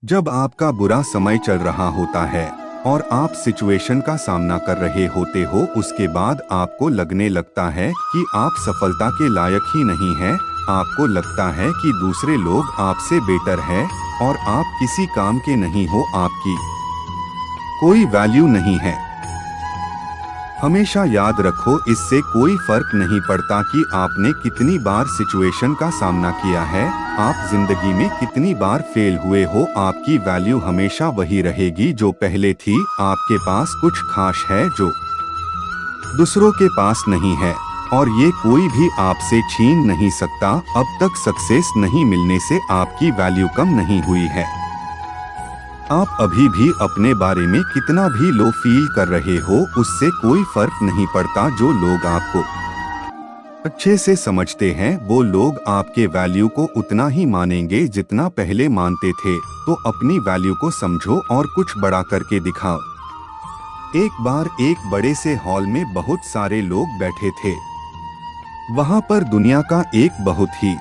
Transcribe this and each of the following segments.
जब आपका बुरा समय चल रहा होता है और आप सिचुएशन का सामना कर रहे होते हो, उसके बाद आपको लगने लगता है कि आप सफलता के लायक ही नहीं हैं। आपको लगता है कि दूसरे लोग आपसे बेटर हैं और आप किसी काम के नहीं हो, आपकी कोई वैल्यू नहीं है। हमेशा याद रखो, इससे कोई फर्क नहीं पड़ता कि आपने कितनी बार सिचुएशन का सामना किया है, आप जिंदगी में कितनी बार फेल हुए हो, आपकी वैल्यू हमेशा वही रहेगी जो पहले थी। आपके पास कुछ खास है जो दूसरों के पास नहीं है और ये कोई भी आपसे छीन नहीं सकता। अब तक सक्सेस नहीं मिलने से आपकी वैल्यू कम नहीं हुई है। आप अभी भी अपने बारे में कितना भी लो फील कर रहे हो, उससे कोई फर्क नहीं पड़ता। जो लोग आपको अच्छे से समझते हैं वो लोग आपके वैल्यू को उतना ही मानेंगे जितना पहले मानते थे। तो अपनी वैल्यू को समझो और कुछ बड़ा करके दिखाओ। एक बार एक बड़े से हॉल में बहुत सारे लोग बैठे थे। वहां पर दुनिया का एक बहुत ही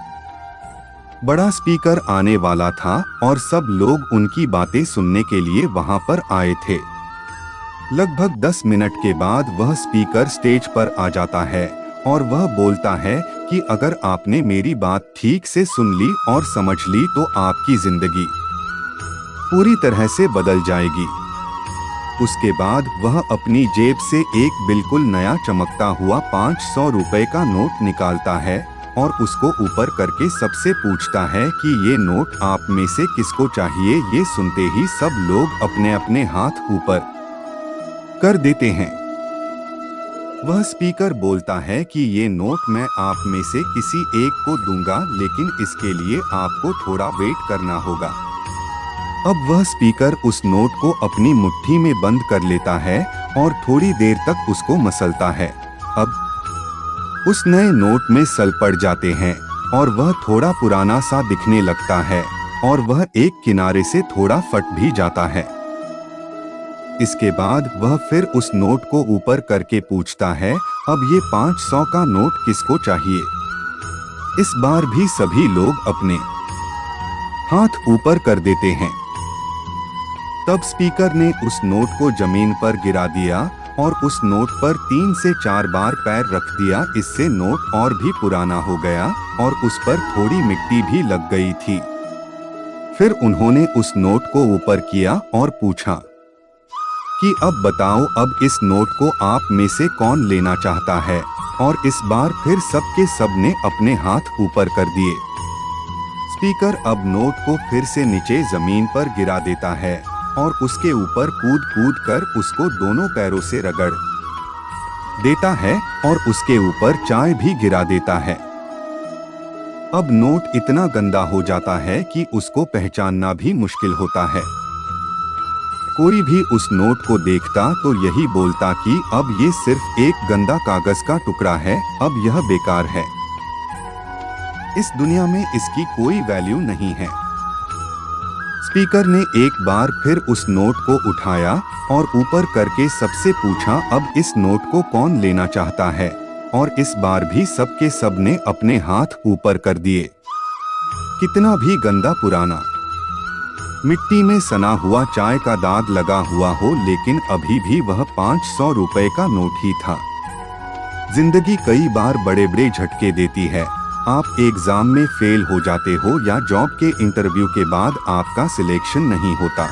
बड़ा स्पीकर आने वाला था और सब लोग उनकी बातें सुनने के लिए वहां पर आए थे। लगभग 10 मिनट के बाद वह स्पीकर स्टेज पर आ जाता है और वह बोलता है कि अगर आपने मेरी बात ठीक से सुन ली और समझ ली तो आपकी जिंदगी पूरी तरह से बदल जाएगी। उसके बाद वह अपनी जेब से एक बिल्कुल नया चमकता हुआ 500 रुपए का नोट निकालता है और उसको ऊपर करके सबसे पूछता है कि ये नोट आप में से किसको चाहिए। ये सुनते ही सब लोग अपने अपने हाथ ऊपर कर देते हैं। वह स्पीकर बोलता है कि ये नोट मैं आप में से किसी एक को दूंगा, लेकिन इसके लिए आपको थोड़ा वेट करना होगा। अब वह स्पीकर उस नोट को अपनी मुट्ठी में बंद कर लेता है और थोड़ी देर तक उसको मसलता है। अब उस नए नोट में सल पड़ जाते हैं और वह थोड़ा पुराना सा दिखने लगता है और वह एक किनारे से थोड़ा फट भी जाता है। इसके बाद वह फिर उस नोट को ऊपर करके पूछता है, अब ये 500 का नोट किसको चाहिए। इस बार भी सभी लोग अपने हाथ ऊपर कर देते हैं। तब स्पीकर ने उस नोट को जमीन पर गिरा दिया और उस नोट पर 3 से 4 बार पैर रख दिया। इससे नोट और भी पुराना हो गया और उस पर थोड़ी मिट्टी भी लग गई थी। फिर उन्होंने उस नोट को ऊपर किया और पूछा कि अब बताओ, अब इस नोट को आप में से कौन लेना चाहता है। और इस बार फिर सबके सब ने अपने हाथ ऊपर कर दिए। स्पीकर अब नोट को फिर से नीचे जमीन पर गिरा देता है और उसके ऊपर कूद कूद कर उसको दोनों पैरों से रगड़ देता है और उसके ऊपर चाय भी गिरा देता है। अब नोट इतना गंदा हो जाता है कि उसको पहचानना भी मुश्किल होता है। कोई भी उस नोट को देखता तो यही बोलता कि अब ये सिर्फ एक गंदा कागज का टुकड़ा है, अब यह बेकार है। इस दुनिया में इसकी कोई वैल्यू नहीं है। स्पीकर ने एक बार फिर उस नोट को उठाया और ऊपर करके सबसे पूछा, अब इस नोट को कौन लेना चाहता है। और इस बार भी सबके सब ने अपने हाथ ऊपर कर दिए। कितना भी गंदा पुराना मिट्टी में सना हुआ चाय का दाग लगा हुआ हो, लेकिन अभी भी वह 500 रुपए का नोट ही था। जिंदगी कई बार बड़े बड़े झटके देती है। आप एग्जाम में फेल हो जाते हो या जॉब के इंटरव्यू के बाद आपका सिलेक्शन नहीं होता।